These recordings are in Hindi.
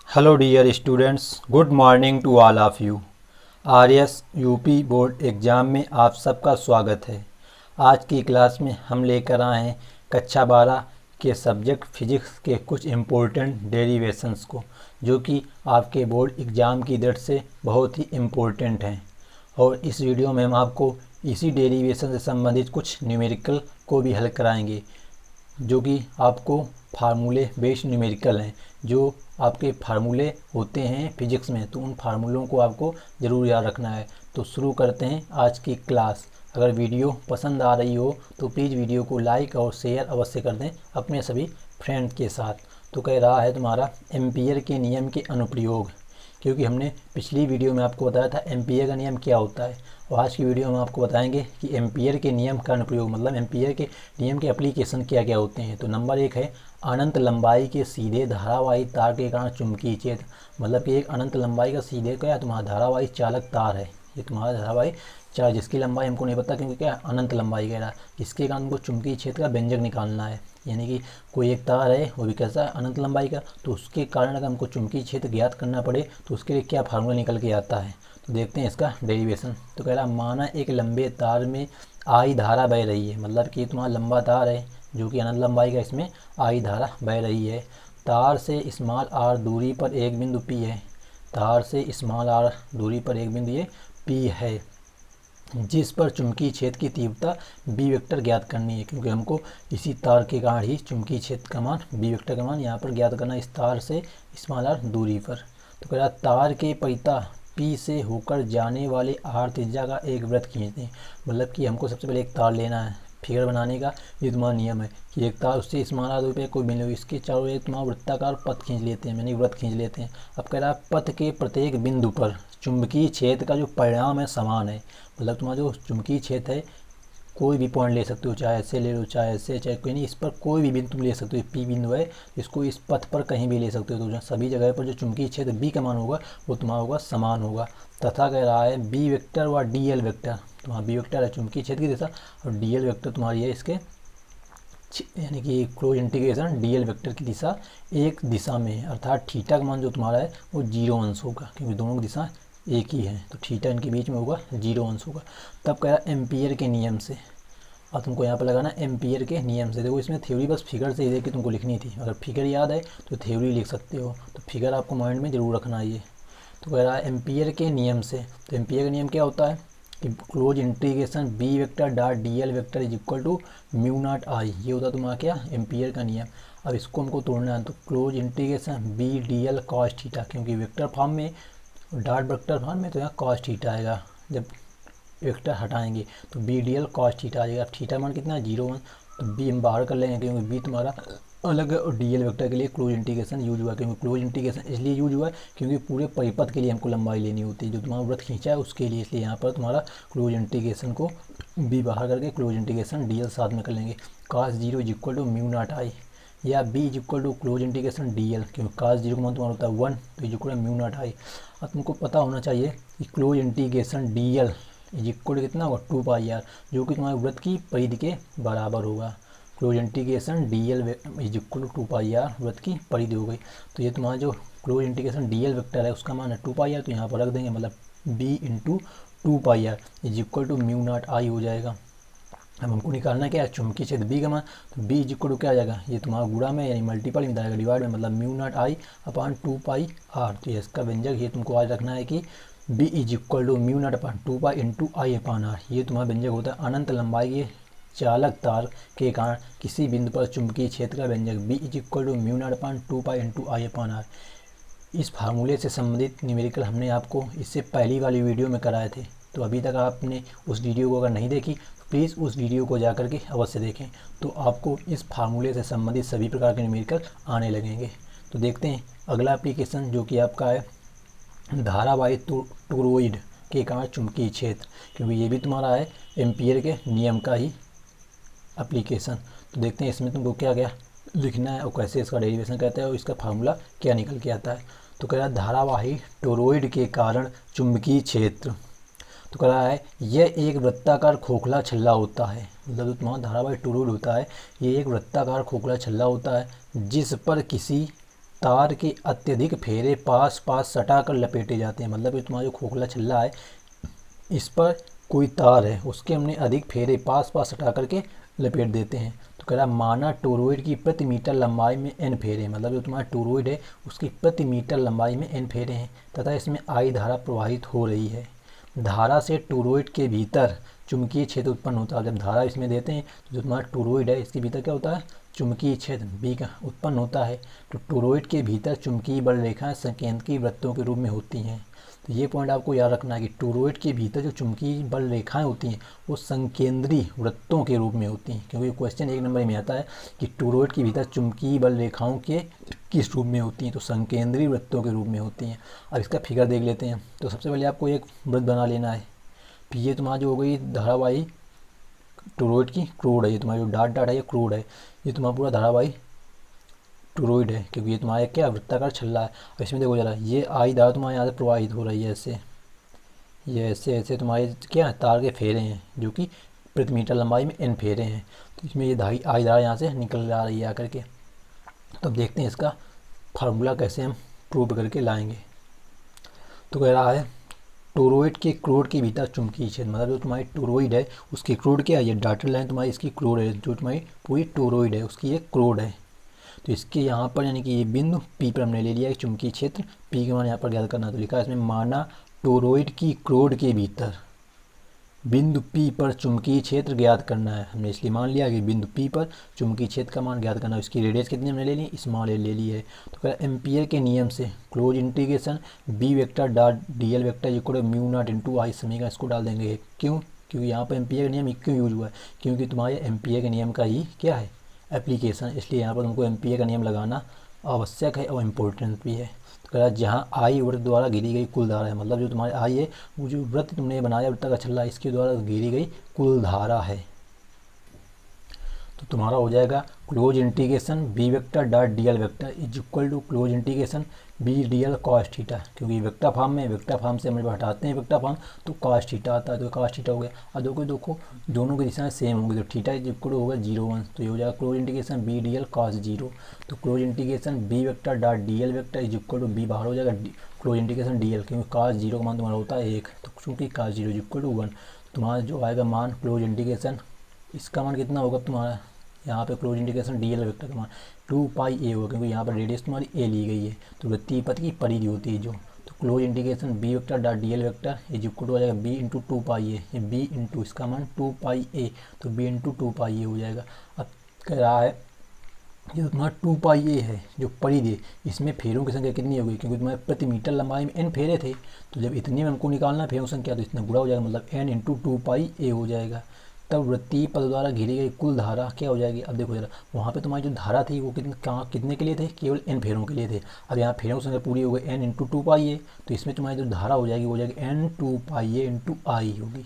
Hello dear students, good morning to all of you. RS UP board exam में आप सबका स्वागत है। आज की क्लास में हम लेकर आए हैं कक्षा 12 के सब्जेक्ट फिजिक्स के कुछ इम्पोर्टेंट डेरिवेशंस को, जो कि आपके बोर्ड एग्ज़ाम की दृष्टि से बहुत ही इम्पोर्टेंट हैं। और इस वीडियो में हम आपको इसी डेरिवेशन से संबंधित कुछ न्यूमेरिकल को भी हल कराएंगे, जो कि आपको फार्मूले बेस्ड न्यूमेरिकल हैं। जो आपके फार्मूले होते हैं फिजिक्स में, तो उन फार्मूलों को आपको ज़रूर याद रखना है। तो शुरू करते हैं आज की क्लास। अगर वीडियो पसंद आ रही हो तो प्लीज़ वीडियो को लाइक और शेयर अवश्य कर दें अपने सभी फ्रेंड्स के साथ। तो कह रहा है तुम्हारा एम्पीयर के नियम के अनुप्रयोग, क्योंकि हमने पिछली वीडियो में आपको बताया था एम्पीयर का नियम क्या होता है, और आज की वीडियो में आपको बताएंगे कि एम्पीयर के नियम का अनुप्रयोग मतलब एम्पीयर के नियम के एप्लीकेशन क्या क्या होते हैं। तो नंबर 1 है अनंत लंबाई के सीधे धारावाही तार के कारण चुंबकीय क्षेत्र। मतलब कि एक अनंत लंबाई का सीधे क्या तुम्हारा धारावाही चालक तार है, ये तुम्हारा धारावाही चार जिसकी लंबाई हमको नहीं पता क्योंकि क्या अनंत लंबाई कह रहा है, इसके कारण हमको चुंबकीय क्षेत्र का व्यंजक निकालना है। यानी कि कोई एक तार है, वो भी कैसा है अनंत लंबाई का, तो उसके कारण अगर हमको चुंबकीय क्षेत्र ज्ञात करना पड़े तो उसके लिए क्या फार्मूला निकल के आता है। तो देखते हैं इसका डेरिवेशन। तो कह रहा माना एक लंबे तार में आई धारा बह रही है। मतलब कि तुम्हारा लंबा तार है जो कि अनंत लंबाई का, इसमें आई धारा बह रही है। तार से स्मॉल आर दूरी पर एक बिंदु पी है। तार से स्मॉल आर दूरी पर एक बिंदु ये पी है, जिस पर चुंबकीय क्षेत्र की तीव्रता बी वेक्टर ज्ञात करनी है। क्योंकि हमको इसी तार के कारण ही चुंबकीय क्षेत्र का मान बी वेक्टर का मान यहाँ पर ज्ञात करना है, इस तार से स्मॉल आर दूरी पर। तो कह रहा तार के परिता पी से होकर जाने वाले आर त्रिज्या का एक वृत्त खींचते हैं। मतलब कि हमको सबसे पहले एक तार लेना है फिगर बनाने का। ये तुम्हारा नियम है कि एक तार उससे स्मॉल आर दूरी पर कोई बिंदु, इसके चारों एक तुम्हारा वृत्ताकार पथ खींच लेते हैं, यानी वृत्त खींच लेते हैं। अब कह रहा पथ के प्रत्येक बिंदु पर चुंबकीय क्षेत्र का जो परिणाम है समान है। मतलब तुम्हारा जो चुंबकीय क्षेत्र है, कोई भी पॉइंट ले सकते हो, चाहे ऐसे ले लो चाहे ऐसे, चाहे कोई नहीं, इस पर कोई भी बिंदु तुम ले सकते हो। पी बिंदु है, इसको इस पथ पर कहीं भी ले सकते हो। तो सभी जगह पर जो चुंबकीय क्षेत्र बी का मान होगा वो तुम्हारा होगा समान होगा। तथा कह रहा है बी वेक्टर व डी एल वेक्टर, तुम्हारा बी वेक्टर है चुंबकीय क्षेत्र की दिशा और डी एल वेक्टर तुम्हारी है इसके यानी कि close integration D L vector की दिशा एक दिशा में है। अर्थात थीटा का मान जो तुम्हारा है वो 0 अंश होगा, क्योंकि दोनों की दिशा एक ही है, तो थीटा इनके बीच में होगा 0 अंश होगा। तब कह रहा एम्पीयर के नियम से। अब तुमको यहाँ पर लगाना एम्पीयर के नियम से। देखो इसमें थ्योरी बस फिगर से ही देख के तुमको लिखनी थी, अगर फिगर याद है तो थ्योरी लिख सकते हो, तो फिगर आपको माइंड में ज़रूर रखना है ये। तो कह रहा है एम्पीयर के नियम से। तो एम्पीयर का नियम क्या होता है कि close integration B vector dot D L vector is equal to mu naught I, ये होता है तुम्हारा क्या एम्पीयर का नियम। अब इसको हमको तोड़ना है, तो close integration B D L cos theta, क्योंकि वेक्टर फॉर्म में डॉट वेक्टर फॉर्म में तो यहाँ कॉस थीटा आएगा, जब वेक्टर हटाएंगे तो B D L cos theta आ जाएगा। थीटा मान कितना है 0 1, तो बी हम बाहर कर लेंगे क्योंकि बी तुम्हारा अलग है, और डी एल वेक्टर के लिए क्लोज इंटीग्रेशन यूज हुआ है। क्योंकि क्लोज इंटीग्रेशन इसलिए यूज हुआ है क्योंकि पूरे परिपथ के लिए हमको लंबाई लेनी होती है, जो तुम्हारा वृत्त खींचा है उसके लिए, इसलिए यहाँ पर तुम्हारा क्लोज इंटीग्रेशन को बी बाहर करके क्लोज इंटीग्रेशन डी एल साथ में कर लेंगे। cos 0 is equal to mu naught I, या B is equal to close integration D L, क्योंकि cos 0 का मान तुम्हारा होता है 1, तो is equal to mu naught I. अब तुमको पता होना चाहिए कि close integration D L is equal to कितना होगा 2 पाई आर, जो कि तुम्हारे वृत्त की परिधि के बराबर होगा। Close integration D L is equal to 2 pi R, वृत्त की परिधि हो गई। तो ये तुम्हारा जो close integration D L vector है उसका मान है 2 पाई आर, तो यहाँ पर रख देंगे, मतलब B into 2 pi R is equal to mu naught I हो जाएगा। अब हमको निकालना क्या है चुंबकीय क्षेत्र बी का मान, तो बी इज इक्वल टू क्या आ जाएगा, ये तुम्हारा गुणा में यानी मल्टीपल में जाएगा डिवाइड में, मतलब mu naught I upon 2 pi R. तो ये इसका व्यंजक ये तुमको आज रखना है कि B is equal to mu naught upon 2 pi into I upon R. ये तुम्हारा व्यंजक होता है अनंत लंबाई के चालक तार के कारण किसी बिंदु पर चुंबकीय क्षेत्र का व्यंजक B is equal to mu naught upon 2 pi into I upon R. इस फार्मूले से संबंधित न्यूमेरिकल हमने आपको इससे पहली वाली वीडियो में कराए थे, तो अभी तक आपने उस वीडियो को अगर नहीं देखी तो प्लीज़ उस वीडियो को जा कर के अवश्य देखें, तो आपको इस फार्मूले से संबंधित सभी प्रकार के न्यूमेरिकल आने लगेंगे। तो देखते हैं अगला एप्लीकेशन जो कि आपका है धारावाही टोरॉइड के कारण चुंबकीय क्षेत्र, क्योंकि ये भी तुम्हारा है एम्पीयर के नियम का ही एप्लीकेशन। तो देखते हैं इसमें तुमको क्या क्या लिखना है और कैसे इसका डेरिवेशन कहता है और इसका फार्मूला क्या निकल के आता है। तो कह रहा है धारावाही टोरॉइड के कारण चुंबकीय क्षेत्र। तो कह रहा है यह एक वृत्ताकार खोखला छल्ला होता है। मतलब जो तुम्हारा धारावाही टोरॉइड होता है ये एक वृत्ताकार खोखला छल्ला होता है, जिस पर किसी तार के अत्यधिक फेरे पास पास सटा कर लपेटे जाते हैं। मतलब कि तुम्हारा जो खोखला छल्ला है इस पर कोई तार है, उसके हमने अधिक फेरे पास पास सटा करके लपेट देते हैं। तो कह रहा माना टोरॉइड की प्रति मीटर लंबाई में n फेरे, मतलब जो तुम्हारा टोरॉइड है उसकी प्रति मीटर लंबाई में n फेरे हैं तथा इसमें I धारा प्रवाहित हो रही है। धारा से टोरॉइड के भीतर चुंबकीय क्षेत्र उत्पन्न होता है। जब धारा इसमें देते हैं तो जो तुम्हारा टोरॉइड है इसके भीतर क्या होता है, चुंबकीय क्षेत्र B का उत्पन्न होता है। तो टोरॉइड के भीतर चुंबकीय बल रेखाएं संकेंद्रीय वृत्तों के रूप में होती हैं। तो ये पॉइंट आपको याद रखना है कि टोरॉइड के भीतर जो चुंबकीय बल रेखाएं होती हैं वो संकेंद्रीय वृत्तों के रूप में होती हैं, क्योंकि क्वेश्चन 1 नंबर में आता है कि टोरॉइड के भीतर चुंबकीय बल रेखाओं के किस रूप में होती हैं, तो संकेंद्रीय वृत्तों के रूप में होती हैं। अब इसका फिगर देख लेते हैं। तो सबसे पहले आपको एक वृत्त बना लेना है। फिर ये तुम्हारा जो हो गई धारावाही टोरॉइड की क्रोड है, ये तुम्हारा जो डाट डाट है ये क्रोड है, ये तुम्हारा पूरा धारावाही टोरॉइड है, क्योंकि ये तुम्हारा क्या वृत्ताकार छल्ला है। और इसमें देखो जरा ये I धारा तुम्हारे यहाँ से प्रवाहित हो रही है ऐसे, ये ऐसे ऐसे तुम्हारे क्या तार के फेरे हैं जो कि प्रति मीटर लंबाई में n फेरे हैं। तो इसमें ये I धारा यहाँ से निकल आ रही है आकर के। तो अब देखते हैं इसका फार्मूला कैसे हम प्रूव करके लाएंगे। तो कह रहा है टोरॉइड के क्रोड के भीतर चुंबकीय क्षेत्र, मतलब जो तुम्हारी टोरॉइड है उसकी क्रोड क्या है, ये डॉटेड लाइन तुम्हारी इसकी क्रोड है, जो तुम्हारी पूरी टोरॉइड है उसकी ये क्रोड है। तो इसके यहाँ पर यानी कि ये बिंदु P पर हमने ले लिया है चुंबकीय क्षेत्र P के मान यहाँ पर ज्ञात करना। तो लिखा है इसमें माना टोरॉइड की क्रोड के भीतर बिंदु P पर चुंबकीय क्षेत्र ज्ञात करना है। हमने इसलिए मान लिया कि बिंदु P पर चुंबकीय क्षेत्र का मान ज्ञात करना है। इसकी रेडियस कितनी हमने ले ली, स्मॉल एल ले ली है। तो कह एम्पियर के नियम से close integration B vector dot DL vector equal mu naught into I समीकरण इसको डाल देंगे। क्यों, क्योंकि यहाँ पर एम्पियर का नियम क्यों यूज हुआ है, क्योंकि तुम्हारे एम्पियर के नियम का ही क्या है एप्लीकेशन, इसलिए यहाँ पर तुमको एम्पियर का नियम लगाना आवश्यक है और इम्पोर्टेंट भी है। तो कह रहा है जहाँ I वृत्त द्वारा घिरी गई कुल धारा है, मतलब जो तुम्हारे I है वो जो वृत्त तुमने बनाया वृत्त का छल्ला इसके द्वारा घिरी गई कुल धारा है। तो तुम्हारा हो जाएगा close integration B vector dot DL vector is equal to close integration B DL cos theta, क्योंकि वेक्टर फॉर्म में वेक्टर फॉर्म से हम जब हटाते हैं वेक्टर फॉर्म तो कॉस थीटा आता है, तो कॉस थीटा हो गया। अब देखो दोनों की दिशाएं सेम होंगी, तो थीटा इज इक्वल होगा 0 1, तो ये हो जाएगा close integration B DL cos 0। तो close integration B vector dot DL vector is equal to B बाहर हो जाएगा क्लोज इंटीग्रेशन DL, क्योंकि कॉस 0 का मान तुम्हारा होता है 1, तो चूँकि कॉस 0 इज इक्वल टू 1, तुम्हारा जो आएगा मान क्लोज इंटीग्रेशन इसका मान कितना होगा तुम्हारा यहाँ पे क्लोज इंटीग्रेशन DL वेक्टर का मान 2 पाई a होगा, क्योंकि यहाँ पर रेडियस तुम्हारी a ली गई है तो वृत्तीय पथ की परिधि होती है जो। तो close integration B vector dot DL vector is equal to हो जाएगा B इंटू 2 पाई a, ये B इंटू इसका मान 2 पाई a, तो B इंटू 2 पाई a हो जाएगा। अब कह रहा है जो तुम्हारा 2 पाई a है जो परिधि इसमें फेरों की संख्या कितनी होगी, क्योंकि तुम्हारे प्रति मीटर लंबाई में n फेरे थे, तो जब इतने में हमको निकालना है फेरों की संख्या तो इतना गुणा हो जाएगा, मतलब n इंटू 2 पाई a हो जाएगा। तब वृत्तीय पथ द्वारा घिरी गई कुल धारा क्या हो जाएगी। अब देखो जरा वहाँ पे तुम्हारी जो धारा थी वो कितने के लिए थे, केवल n फेरों के लिए थे। अब यहाँ फेरों की संख्या पूरी हो गई n इंटू 2 पाई a, तो इसमें तुम्हारी जो धारा हो जाएगी वो हो जाएगी n 2 पाई a इंटू आई होगी।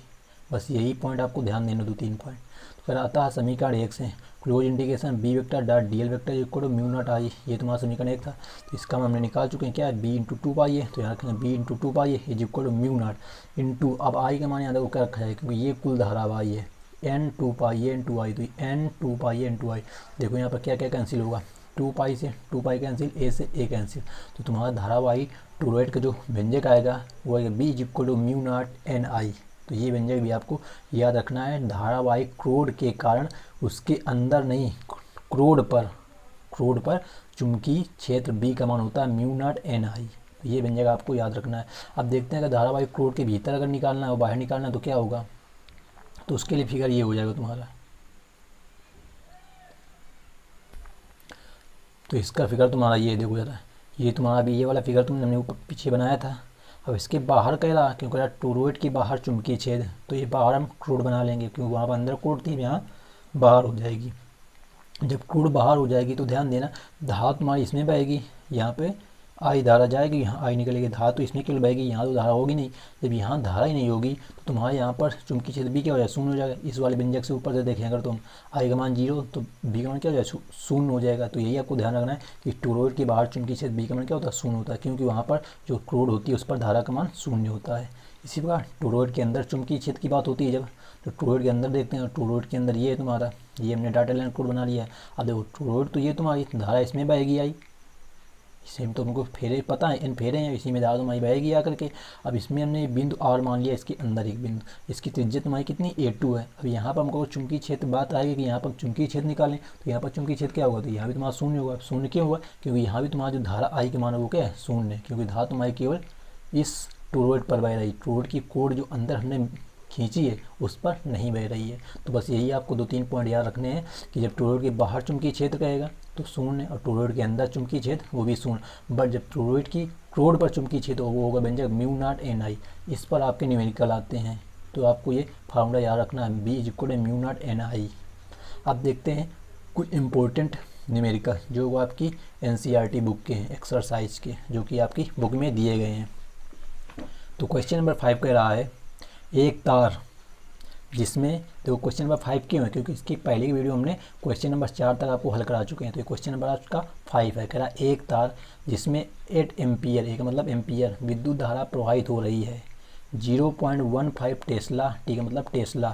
बस यही पॉइंट आपको ध्यान देना, 2-3 पॉइंट। तो फिर आता है समीकरण 1 से close integration B vector dot DL vector equal to mu naught I, ये तुम्हारा समीकरण 1 था। तो इसका हमने निकाल चुके हैं क्या है B इंटू 2 पाई a, तो यहाँ रखेंगे B into 2 pi a is equal to mu naught into अब आई का मान यहाँ देखो क्या रखा जाए, क्योंकि ये कुल धारा अब आई है n 2 पाई a इंटू आई, तो n 2 पाई a इंटू आई। देखो यहाँ पर क्या क्या कैंसिल होगा, 2 पाई से 2 पाई कैंसिल, a से a कैंसिल, तो तुम्हारा धारावाही टोरॉइड का जो व्यंजक आएगा वो आएगा B is equal to mu naught n I. तो ये व्यंजक भी आपको याद रखना है। धारावाही क्रोड के कारण उसके अंदर नहीं क्रोड पर चुंबकीय क्षेत्र B का मान होता है म्यू नॉट n आई। तो ये व्यंजक आपको याद रखना है। अब देखते हैं अगर धारावाही क्रोड के भीतर अगर निकालना है और बाहर निकालना है तो क्या होगा, तो उसके लिए फिगर ये हो जाएगा तुम्हारा। तो इसका फिगर तुम्हारा ये देखो जरा, ये तुम्हारा भी ये वाला फिगर तुमने ऊपर पीछे बनाया था। अब इसके बाहर कह रहा क्योंकि टोरॉइड के बाहर चुंबकीय छेद, तो ये बाहर हम क्रोड बना लेंगे, क्योंकि वहाँ पर अंदर क्रोड थी यहाँ बाहर हो जाएगी। जब क्रोड बाहर हो जाएगी तो ध्यान देना धारा तुम्हारी इसमें बहेगी, यहाँ पे आई धारा जाएगी, यहाँ आई निकलेगी, धारा तो इसमें केवल बहेगी, यहाँ तो धारा होगी नहीं। जब यहाँ धारा ही नहीं होगी तो तुम्हारे यहाँ पर चुंबकीय क्षेत्र B क्या हो जाएगा, शून्य हो जाएगा। इस वाले व्यंजक से ऊपर से देखें अगर तुम आई का मान 0 तो B का मान क्या हो जाएगा, शून्य हो जाएगा। तो यही आपको ध्यान रखना है कि टोरॉइड के बाहर चुंबकीय क्षेत्र B का मान क्या होता है, शून्य होता है, क्योंकि वहाँ पर जो क्रोड होती है उस पर धारा का मान शून्य होता है। इसी प्रकार टोरॉइड के अंदर चुंबकीय क्षेत्र की बात होती है जब, तो टोरॉइड के अंदर देखते हैं, टोरॉइड के अंदर ये है तुम्हारा, ये हमने डाटा लाइन कोड बना लिया है। अब देखो टोरॉइड तो ये तुम्हारी धारा इसमें बहेगी आई, सेम तो हमको फेरे पता है, इन फेरे हैं, इसी में धारा तुम्हारी बहेगी आकर के। अब इसमें हमने बिंदु आर मान लिया, इसके अंदर एक बिंदु, इसकी त्रिज्या तुम्हारी कितनी A2 है। अब यहाँ पर हमको चुंबकीय क्षेत्र बात आएगी कि यहाँ पर चुंबकीय क्षेत्र निकालें, तो यहाँ पर चुंबकीय क्षेत्र क्या होगा, तो यहाँ भी तुम्हारा शून्य होगा। शून्य क्यों होगा, क्योंकि यहाँ भी तुम्हारा जो धारा आई के मान है वो क्या है, शून्य, क्योंकि धारा तुम्हारी केवल इस टोरॉइड पर बह रही, टोरॉइड की कोड जो अंदर हमने खींची है उस पर नहीं बह रही है। तो बस यही आपको 2-3 पॉइंट याद रखने हैं कि जब टोरॉइड के बाहर चुंबकीय क्षेत्र रहेगा तो शून्य, और टोरॉइड के अंदर चुंबकीय क्षेत्र वो भी शून्य। बट जब टोरॉइड की क्रोड पर चुंबकीय क्षेत्र वो होगा व्यंजक μ0 ni, इस पर आपके न्यूमेरिकल आते हैं। तो आपको ये फार्मूला याद रखना है, B = μ0 ni। अब देखते हैं कुछ इम्पोर्टेंट न्यूमेरिकल जो वो आपकी NCERT बुक के हैं, एक्सरसाइज के, जो कि आपकी बुक में दिए गए हैं। तो क्वेश्चन नंबर 5 कह रहा है एक तार जिसमें, देखो क्वेश्चन नंबर 5 क्यों है, क्योंकि इसकी पहले की वीडियो हमने क्वेश्चन नंबर 4 तक आपको हल करा चुके हैं। तो ये क्वेश्चन नंबर आपका 5 है। कह रहा है एक तार जिसमें 8 एम्पियर, एक मतलब एम्पियर विद्युत धारा प्रवाहित हो रही है, 0.15 टेस्ला, ठीक है, मतलब टेस्ला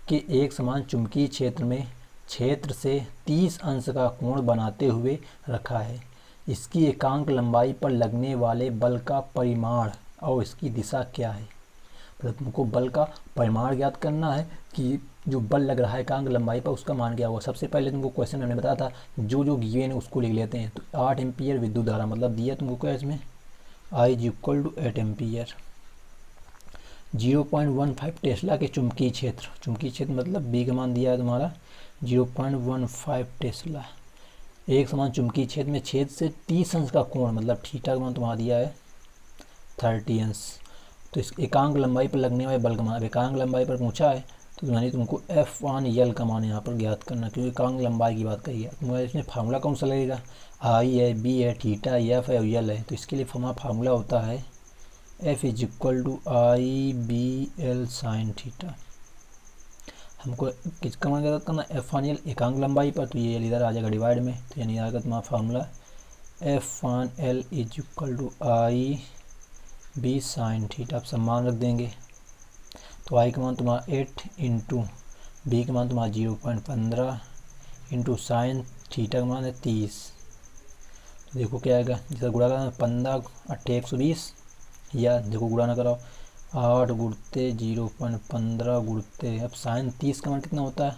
के एक समान चुंबकीय क्षेत्र में क्षेत्र से 30 अंश का कोण बनाते हुए रखा है। इसकी एकांक लंबाई पर लगने वाले बल का परिमाण और इसकी दिशा क्या है। मतलब तुमको बल का परिमाण ज्ञात करना है कि जो बल लग रहा है एकांक लंबाई पर उसका मान क्या होगा। सबसे पहले तुमको क्वेश्चन मैंने बताया था जो गिवन है उसको लिख लेते हैं। तो 8 एम्पियर विद्युत धारा, मतलब दिया तुमको क्या इसमें I = 8 एम्पियर, 0.15 टेस्ला के चुंबकीय क्षेत्र, चुंबकीय क्षेत्र मतलब B का मान दिया है तुम्हारा 0.15 टेस्ला, एक समान चुंबकीय क्षेत्र में छेद से 30 अंश का कोण, मतलब थीटा का मान तुम्हारा दिया है 30 अंश। तो इस एकांक लंबाई पर लगने वाले बल का मान, एकांक लंबाई पर पूछा है तो यानी तुमको F1L का मान यहाँ पर ज्ञात करना, क्योंकि एकांक लंबाई की बात कही है। तुम्हारा इसमें फार्मूला कौन सा लगेगा, I है, B है, थीटा, F है और L है। तो इसके लिए हमारा फार्मूला होता है F = IBL sin थीटा। हमको किसका मान ज्ञात करना, F1L एकांक लंबाई पर, तो ये इधर आ जाएगा डिवाइड में, तो यानी आएगा तुम्हारा formula F1L = IB sin theta. आप सम्मान रख देंगे, तो I का मान तुम्हारा 8 इंटू B का मान तुम्हारा 0.15 इंटू साइन थीटा का मान है 30। तो देखो क्या आएगा, जैसे गुणा करना 15 8 120, या देखो गुणा ना कराओ 8 गुणते 0.15 गुणते, अब साइन 30 का मान कितना होता है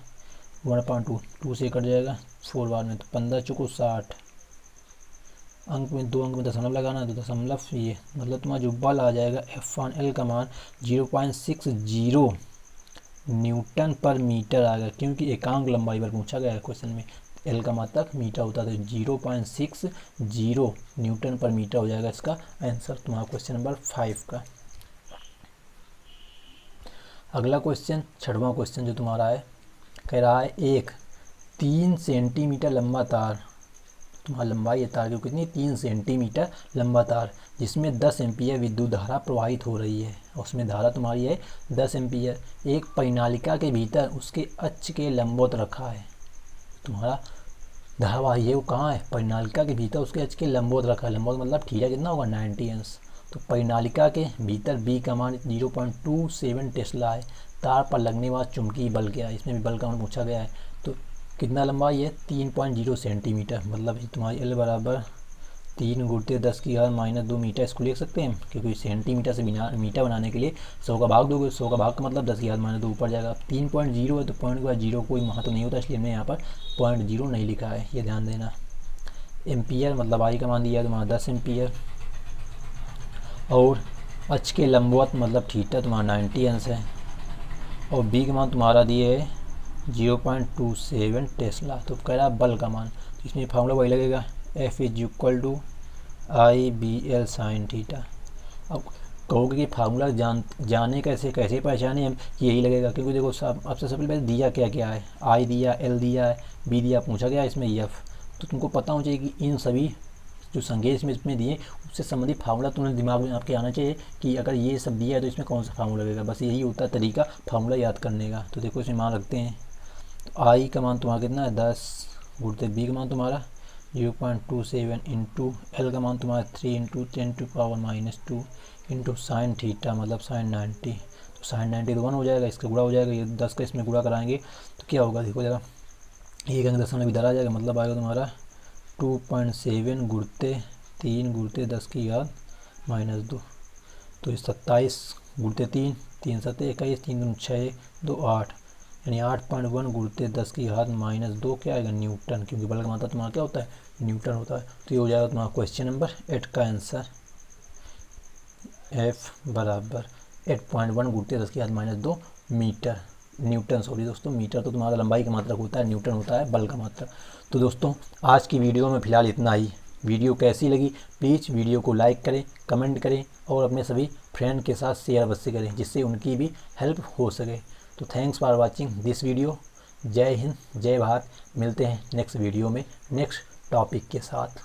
1/2, 2 से कट जाएगा 4 बार में, तो 15 चौको 60, अंक में 2 अंक में दशमलव लगाना है, तो दशमलव ये, मतलब तुम्हारा जो बल आ जाएगा F1L का मान 0.60 न्यूटन पर मीटर आएगा, क्योंकि एकांक लंबाई पर पूछा गया है क्वेश्चन में, L का मात्रक मीटर होता है, तो 0.60 न्यूटन पर मीटर हो जाएगा इसका आंसर तुम्हारा क्वेश्चन नंबर 5 का। अगला क्वेश्चन, 6वां क्वेश्चन जो तुम्हारा है, कह रहा है एक 3 सेंटीमीटर लंबा तार, तुम्हारा लंबाई है तार की कितनी 3 सेंटीमीटर लंबा तार, जिसमें 10 एम्पियर विद्युत धारा प्रवाहित हो रही है, और उसमें धारा तुम्हारी है 10 एम्पियर, एक परिनालिका के भीतर उसके अक्ष के लंबवत रखा है। तुम्हारा धारावाही है वो कहाँ है, परिनालिका के भीतर उसके अक्ष के लंबवत रखा है, लंबवत मतलब थीटा कितना होगा 90 अंश। तो परिनालिका के भीतर B का मान 0.27 टेस्ला है, तार पर लगने वाला चुंबकीय बल क्या है, इसमें भी बल का मान पूछा गया है। तो कितना लंबाई है 3.0 सेंटीमीटर, मतलब तुम्हारी L बराबर 3 × 10⁻² मीटर, इसको लिख सकते हैं, क्योंकि सेंटीमीटर से मीटर बनाने के लिए 100 का भाग दोगे, 100 का भाग का मतलब 10⁻² ऊपर जाएगा। 3.0 है तो पॉइंट का 0 कोई महत्व नहीं होता, इसलिए हमने यहाँ पर 0.0 नहीं लिखा है, ये ध्यान देना। एम्पियर मतलब I का मान दिया है तुम्हारा 10 एम्पियर, और अक्ष के लंबवत मतलब थीटा तुम्हारा 90 अंश है, और B का मान तुम्हारा दिए है 0.27 टेस्ला। तो कह रहा है बल का मान, तो इसमें फार्मूला वही लगेगा F = IBL sin थीटा। अब कहोगे कि फार्मूला जाने कैसे पहचाने हम, यही लगेगा, क्योंकि देखो आपसे सबसे पहले दिया क्या है, I दिया, L दिया है, B दिया, पूछा गया इसमें F, तो तुमको पता होना चाहिए कि इन सभी जो संकेत इसमें दिए उससे संबंधित फार्मूला तुम्हें दिमाग में आपके आना चाहिए कि अगर ये सब दिया है तो इसमें कौन सा फार्मूला लगेगा, बस यही होता है तरीका फार्मूला याद करने का। तो देखो इसमें मान रखते हैं, तो I का मान तुम्हारा कितना है 10 गुणते B का मान तुम्हारा 0.27 इंटू L का मान तुम्हारा 3 × 10⁻² इंटू साइन थीटा मतलब साइन 90, तो साइन 90 तो 1 हो जाएगा, इसका गुणा हो जाएगा, ये 10 का इसमें गुणा कराएंगे तो क्या होगा, देखो जरा एक अंक दशमलव इधर आ जाएगा, मतलब आएगा तुम्हारा 2.7 गुणते 3 गुणते 10 की घात -2, तो 27 गुणते 3, 3 7 21, 3 दूनी 6 2 8, यानी 8.1 गुणते 10 की घात -2 क्या आएगा, न्यूटन, क्योंकि बल का मात्रा तुम्हारा क्या होता है, न्यूटन होता है। तो ये हो जाएगा तुम्हारा क्वेश्चन नंबर 8 का आंसर। F बराबर 8.1 गुणते 10 की घात -2 मीटर, न्यूटन, सॉरी दोस्तों, मीटर तो तुम्हारा लंबाई का मात्रक होता है, न्यूटन होता है बल का मात्रक। तो दोस्तों आज की वीडियो में फ़िलहाल इतना ही। वीडियो कैसी लगी प्लीज़ वीडियो को लाइक करें, कमेंट करें और अपने सभी फ्रेंड के साथ शेयर अवश्य करें, जिससे उनकी भी हेल्प हो सके। तो thanks for watching this video. जय हिंद, जय भारत। मिलते हैं नेक्स्ट वीडियो में नेक्स्ट टॉपिक के साथ।